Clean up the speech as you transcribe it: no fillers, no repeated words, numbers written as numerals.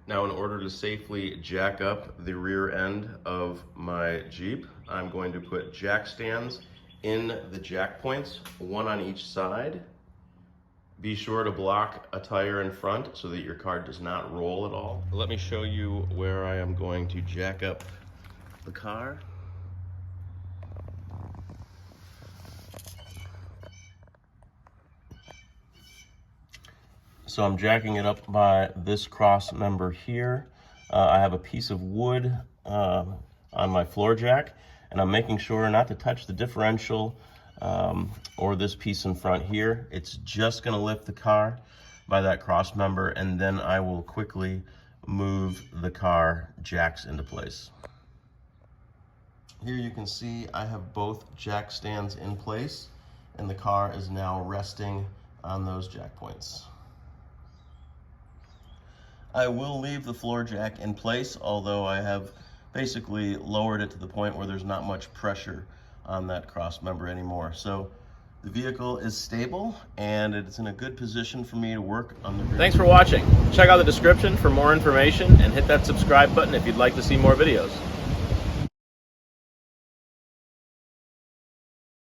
Now, in order to safely jack up the rear end of my Jeep, I'm going to put jack stands in the jack points, one on each side. Be sure to block a tire in front so that your car does not roll at all. Let me show you where I am going to jack up the car. So I'm jacking it up by this cross member here. I have a piece of wood on my floor jack, and I'm making sure not to touch the differential or this piece in front here. It's just gonna lift the car by that cross member, and then I will quickly move the car jacks into place. Here you can see I have both jack stands in place, and the car is now resting on those jack points. I will leave the floor jack in place, although I have basically lowered it to the point where there's not much pressure on that cross member anymore. So the vehicle is stable and it's in a good position for me to work on the rear. Thanks for watching. Check out the description for more information and hit that subscribe button if you'd like to see more videos.